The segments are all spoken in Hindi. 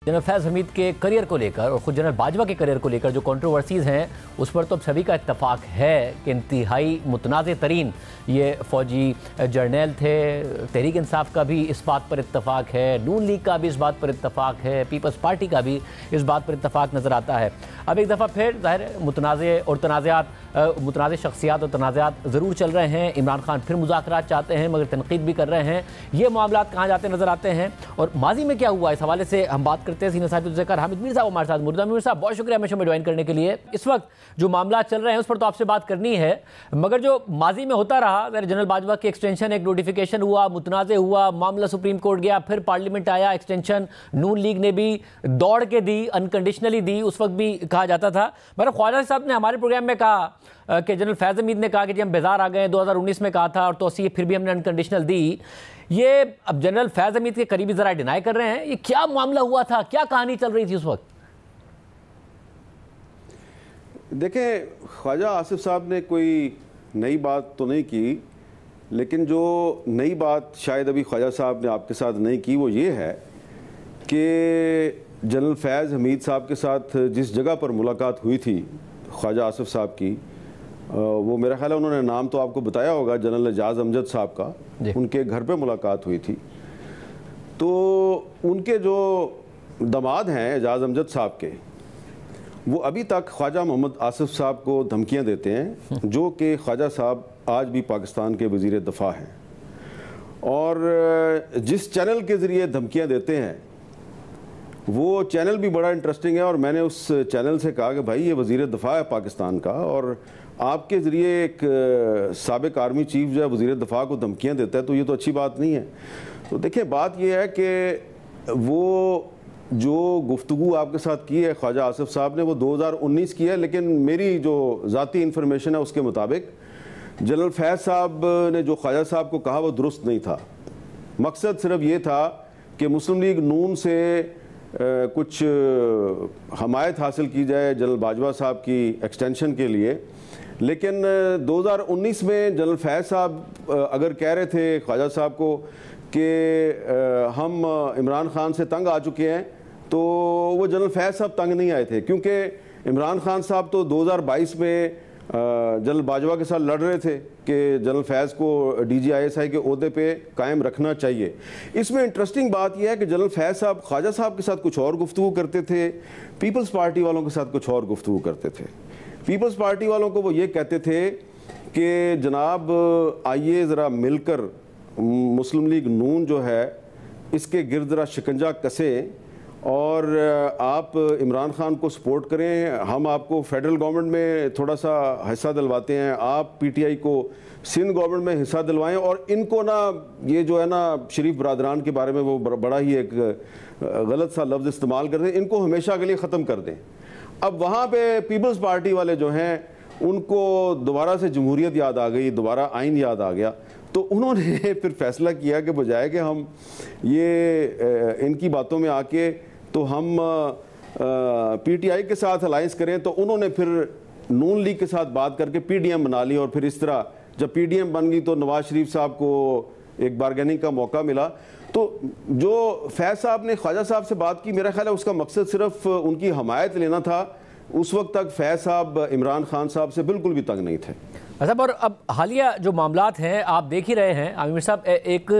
जनरल फैज़ हमीद के करियर को लेकर और खुद जनरल बाजवा के करियर को लेकर जो कंट्रोवर्सीज़ हैं उस पर तो अब सभी का इत्तफाक है कि इंतहाई मुतनाज़ तरीन ये फ़ौजी जर्नल थे। तहरीक इंसाफ का भी इस बात पर इत्तफाक है, नून लीग का भी इस बात पर इत्तफाक है, पीपल्स पार्टी का भी इस बात पर इत्तफाक नज़र आता है। अब एक दफ़ा फिर ज़ाहिर मुतनाज़ शख्सियात और तनाज़ात ज़रूर चल रहे हैं। इमरान खान फिर मुज़ाकरात चाहते हैं मगर तनकीद भी कर रहे हैं। ये मामलात कहाँ जाते नज़र आते हैं और माजी में क्या हुआ, इस हवाले से हम बात करते हैं। सीनियर साहिब ज़िक्र हामिद मीर साहब हमारे साथ मौजूद हैं। मीर साहब बहुत शुक्रिया हमेशा में ज्वाइन करने के लिए। इस वक्त जो मामला चल रहे हैं उस पर तो आपसे बात करनी है, मगर जो माजी में होता रहा, जनरल बाजवा की एक्सटेंशन, एक नोटिफिकेशन हुआ, मुतनाज़ हुआ, मामला सुप्रीम कोर्ट गया, फिर पार्लियामेंट आया, एक्सटेंशन नून लीग ने भी दौड़ के दी, अनकंडीशनली दी। उस वक्त भी कहा जाता था, मगर ख्वाजा साहब ने हमारे प्रोग्राम में कहा कि जनरल फैज़ हमीद ने कहा कि जी हम बेजार आ गए, 2019 में कहा था और तोसी फिर भी हमने अनकंडीशनल दी। ये अब जनरल फैज़ हमीद के करीबी ज़रा डिनाई कर रहे हैं। ये क्या मामला हुआ था, क्या कहानी चल रही थी उस वक्त? देखें, ख्वाजा आसिफ साहब ने कोई नई बात तो नहीं की, लेकिन जो नई बात शायद अभी ख्वाजा साहब ने आपके साथ नहीं की वो ये है कि जनरल फैज़ हमीद साहब के साथ जिस जगह पर मुलाकात हुई थी ख्वाजा आसिफ साहब की, वो मेरा ख्याल है उन्होंने नाम तो आपको बताया होगा, जनरल एजाज़ अमजद साहब का, उनके घर पे मुलाकात हुई थी। तो उनके जो दामाद हैं एजाज़ अमजद साहब के, वो अभी तक ख्वाजा मोहम्मद आसिफ साहब को धमकियां देते हैं, जो कि ख्वाजा साहब आज भी पाकिस्तान के वज़ीर दफ़ा हैं। और जिस चैनल के ज़रिए धमकियां देते हैं वो चैनल भी बड़ा इंटरेस्टिंग है, और मैंने उस चैनल से कहा कि भाई ये वज़ीर दफ़ा है पाकिस्तान का और आपके ज़रिए एक साबिक़ आर्मी चीफ जो है वज़ीर दफ़ा को धमकियां देता है, तो ये तो अच्छी बात नहीं है। तो देखिए, बात ये है कि वो जो गुफ्तगू आपके साथ की है ख्वाजा आसिफ साहब ने, वो 2019 की है, लेकिन मेरी जो ज़ाती इंफॉर्मेशन है उसके मुताबिक जनरल फैज़ साहब ने जो ख्वाजा साहब को कहा वो दुरुस्त नहीं था। मकसद सिर्फ ये था कि मुस्लिम लीग नून से कुछ हमायत हासिल की जाए जनरल बाजवा साहब की एक्सटेंशन के लिए। लेकिन 2019 में जनरल फैज़ साहब अगर कह रहे थे ख्वाजा साहब को कि हम इमरान खान से तंग आ चुके हैं, तो वो जनरल फैज़ साहब तंग नहीं आए थे, क्योंकि इमरान खान साहब तो 2022 में जनरल बाजवा के साथ लड़ रहे थे कि जनरल फैज़ को DGISI के ओहदे पे कायम रखना चाहिए। इसमें इंटरेस्टिंग बात यह है कि जनरल फैज़ साहब ख्वाजा साहब के साथ कुछ और गुफ्तगू करते थे, पीपल्स पार्टी वालों के साथ कुछ और गुफ्तगू करते थे। पीपल्स पार्टी वालों को वो ये कहते थे कि जनाब आइए ज़रा मिलकर मुस्लिम लीग नून जो है इसके गिर्द ज़रा शिकंजा कसें और आप इमरान खान को सपोर्ट करें, हम आपको फेडरल गवर्नमेंट में थोड़ा सा हिस्सा दिलवाते हैं, आप PTI को सिंध गवर्नमेंट में हिस्सा दिलवाएं, और इनको ना ये जो है ना शरीफ बरादरान के बारे में वो बड़ा ही एक गलत सा लफ्ज़ इस्तेमाल करते हैं, इनको हमेशा के लिए ख़त्म कर दें। अब वहाँ पे पीपल्स पार्टी वाले जो हैं उनको दोबारा से जमहूरियत याद आ गई, दोबारा आइन याद आ गया, तो उन्होंने फिर फैसला किया कि बजाय कि हम ये इनकी बातों में आके तो हम PTI के साथ अलायंस करें, तो उन्होंने फिर नून लीग के साथ बात करके PDM बना ली, और फिर इस तरह जब PDM बन गई तो नवाज शरीफ साहब को एक बारगेनिंग का मौका मिला। तो जो फैज़ साहब ने ख्वाजा साहब से बात की, मेरा ख्याल है उसका मकसद सिर्फ उनकी हमायत लेना था। उस वक्त तक फैज़ साहब इमरान खान साहब से बिल्कुल भी तंग नहीं थे। अच्छा, और अब हालिया जो मामलात हैं आप देख ही रहे हैं आमिर साहब, एक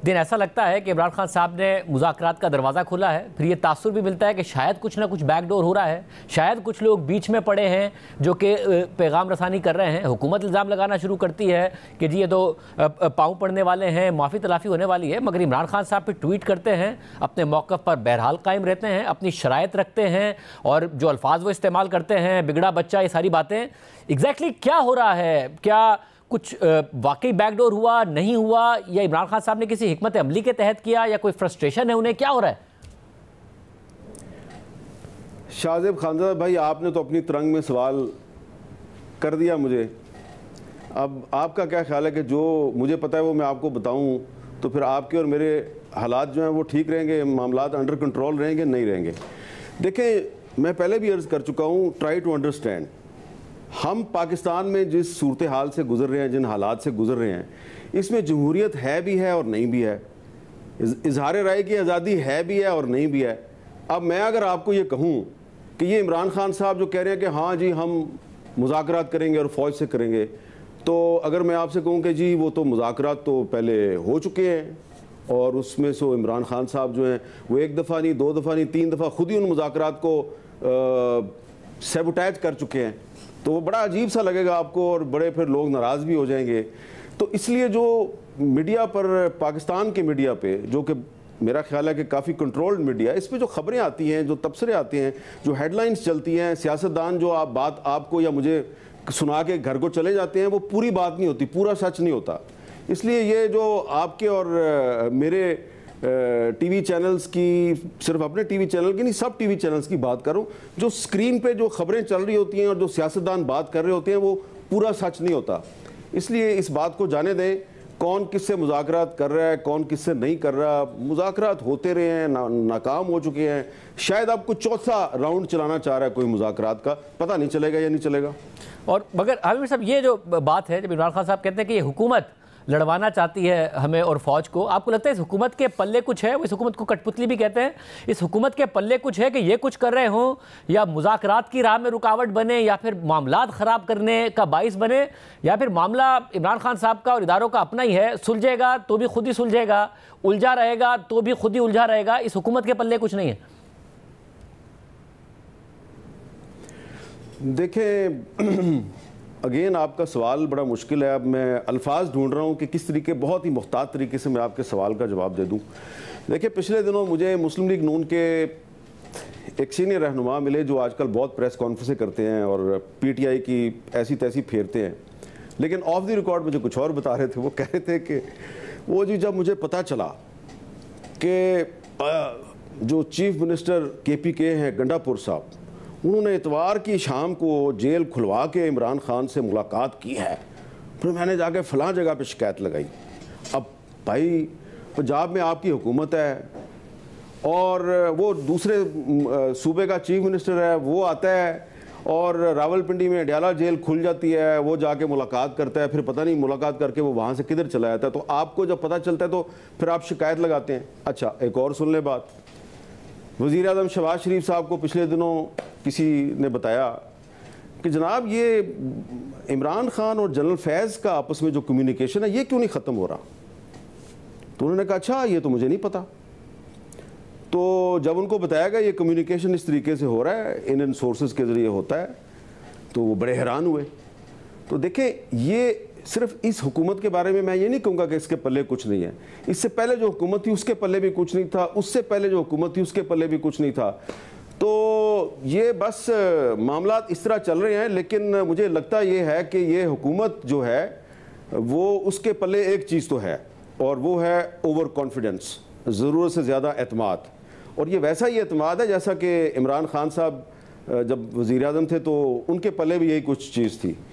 दिन ऐसा लगता है कि इमरान खान साहब ने मुज़ाकरात का दरवाज़ा खोला है, फिर ये तासुर भी मिलता है कि शायद कुछ ना कुछ बैकडोर हो रहा है, शायद कुछ लोग बीच में पड़े हैं जो कि पैगाम रसानी कर रहे हैं। हुकूमत इल्ज़ाम लगाना शुरू करती है कि जी ये तो पाँव पड़ने वाले हैं, माफ़ी तलाफ़ी होने वाली है, मगर इमरान खान साहब फिर ट्वीट करते हैं, अपने मौक़िफ़ पर बहरहाल कायम रहते हैं, अपनी शराइत रखते हैं, और जो अल्फाज वो इस्तेमाल करते हैं, बिगड़ा बच्चा, ये सारी बातें। एग्जैक्टली क्या हो रहा है? क्या कुछ वाकई बैकडोर हुआ, नहीं हुआ, या इमरान खान साहब ने किसी हिकमत अमली के तहत किया, या कोई फ्रस्ट्रेशन है उन्हें, क्या हो रहा है? शाहजेब खानज़ादा भाई, आपने तो अपनी तरंग में सवाल कर दिया मुझे। अब आपका क्या ख्याल है कि जो मुझे पता है वो मैं आपको बताऊं, तो फिर आपके और मेरे हालात जो हैं वो ठीक रहेंगे, मामलात अंडर कंट्रोल रहेंगे, नहीं रहेंगे? देखें, मैं पहले भी अर्ज़ कर चुका हूँ, ट्राई टू अंडरस्टैंड। हम पाकिस्तान में जिस सूरत हाल से गुज़र रहे हैं, जिन हालात से गुज़र रहे हैं, इसमें जमहूरियत है भी है और नहीं भी है, इजहार राय की आज़ादी है भी है और नहीं भी है। अब मैं अगर आपको ये कहूँ कि ये इमरान खान साहब जो कह रहे हैं कि हाँ जी हम मुज़ाकरात करेंगे और फ़ौज से करेंगे, तो अगर मैं आपसे कहूँ कि जी वो तो मुज़ाकरात तो पहले हो चुके हैं और उसमें से इमरान खान साहब जो हैं वो एक दफ़ा नहीं, दो दफ़ा नहीं, तीन दफ़ा खुद ही उन मुज़ाकरात को सैबोटाइज कर चुके हैं, तो वो बड़ा अजीब सा लगेगा आपको और बड़े फिर लोग नाराज़ भी हो जाएंगे। तो इसलिए जो मीडिया पर, पाकिस्तान के मीडिया पे, जो कि मेरा ख्याल है कि काफ़ी कंट्रोल्ड मीडिया, इस पे जो खबरें आती हैं, जो तबसरे आते हैं, जो हेडलाइंस चलती हैं, सियासतदान जो बात आपको या मुझे सुना के घर को चले जाते हैं, वो पूरी बात नहीं होती, पूरा सच नहीं होता। इसलिए ये जो आपके और मेरे टीवी चैनल्स की, सिर्फ अपने टीवी चैनल की नहीं, सब टीवी चैनल्स की बात करूं, जो स्क्रीन पे जो खबरें चल रही होती हैं और जो सियासतदान बात कर रहे होते हैं वो पूरा सच नहीं होता। इसलिए इस बात को जाने दें, कौन किससे मुज़ाकरात कर रहा है, कौन किससे नहीं कर रहा। मुज़ाकरात होते रहे हैं, नाकाम हो चुके हैं, शायद अब कुछ चौथा राउंड चलाना चाह रहा है कोई मुज़ाकरात का, पता नहीं चलेगा या नहीं चलेगा। और मगर आमिर साहब, ये जो बात है, जब इमरान खान साहब कहते हैं कि ये हुकूमत लड़वाना चाहती है हमें और फौज को, आपको लगता है इस हुकूमत के पल्ले कुछ है? वो इस हुकूमत को कठपुतली भी कहते हैं, इस हुकूमत के पल्ले कुछ है कि ये कुछ कर रहे हों या मुज़ाकरात की राह में रुकावट बने या फिर मामलात ख़राब करने का बाइस बने, या फिर मामला इमरान खान साहब का और इदारों का अपना ही है, सुलझेगा तो भी खुद ही सुलझेगा, उलझा रहेगा तो भी खुद ही उलझा रहेगा, इस हुकूमत के पल्ले कुछ नहीं है? देखें, अगेन आपका सवाल बड़ा मुश्किल है। अब मैं अल्फाज ढूंढ रहा हूँ कि किस तरीके, बहुत ही मुख्तात तरीके से मैं आपके सवाल का जवाब दे दूँ। देखिए, पिछले दिनों मुझे मुस्लिम लीग नून के एक सीनियर रहनुमा मिले जो आजकल बहुत प्रेस कॉन्फ्रेंसें करते हैं और पीटीआई की ऐसी तैसी फेरते हैं, लेकिन ऑफ द रिकॉर्ड मुझे कुछ और बता रहे थे। वो कह रहे थे कि वो जी, जब मुझे पता चला कि जो चीफ मिनिस्टर KPK हैं गंडापुर साहब, उन्होंने इतवार की शाम को जेल खुलवा के इमरान खान से मुलाकात की है, फिर मैंने जाके फ़लाँ जगह पे शिकायत लगाई। अब भाई, पंजाब में आपकी हुकूमत है और वो दूसरे सूबे का चीफ मिनिस्टर है, वो आता है और रावलपिंडी में अडयाला जेल खुल जाती है, वो जाके मुलाकात करता है, फिर पता नहीं मुलाकात करके वो वहाँ से किधर चला जाता है। तो आपको जब पता चलता है तो फिर आप शिकायत लगाते हैं। अच्छा, एक और सुन ले बात। वज़ीर आज़म शहबाज शरीफ साहब को पिछले दिनों किसी ने बताया कि जनाब ये इमरान खान और जनरल फैज़ का आपस में जो कम्युनिकेशन है ये क्यों नहीं ख़त्म हो रहा। तो उन्होंने कहा अच्छा, ये तो मुझे नहीं पता। तो जब उनको बताया गया ये कम्युनिकेशन इस तरीके से हो रहा है, इन सोर्सेज के ज़रिए होता है, तो वो बड़े हैरान हुए। तो देखें, ये सिर्फ इस हुकूमत के बारे में मैं ये नहीं कहूँगा कि इसके पल्ले कुछ नहीं है। इससे पहले जो हुकूमत थी उसके पल्ले भी कुछ नहीं था, उससे पहले जो हुकूमत थी उसके पल्ले भी कुछ नहीं था। तो ये बस मामला इस तरह चल रहे हैं। लेकिन मुझे लगता ये है कि ये हुकूमत जो है वो, उसके पल्ले एक चीज़ तो है और वो है ओवर कॉन्फिडेंस, ज़रूरत से ज़्यादा एतमाद। और ये वैसा ही एतमाद है जैसा कि इमरान खान साहब जब वज़ीर आज़म थे तो उनके पल्ले भी यही कुछ चीज़ थी।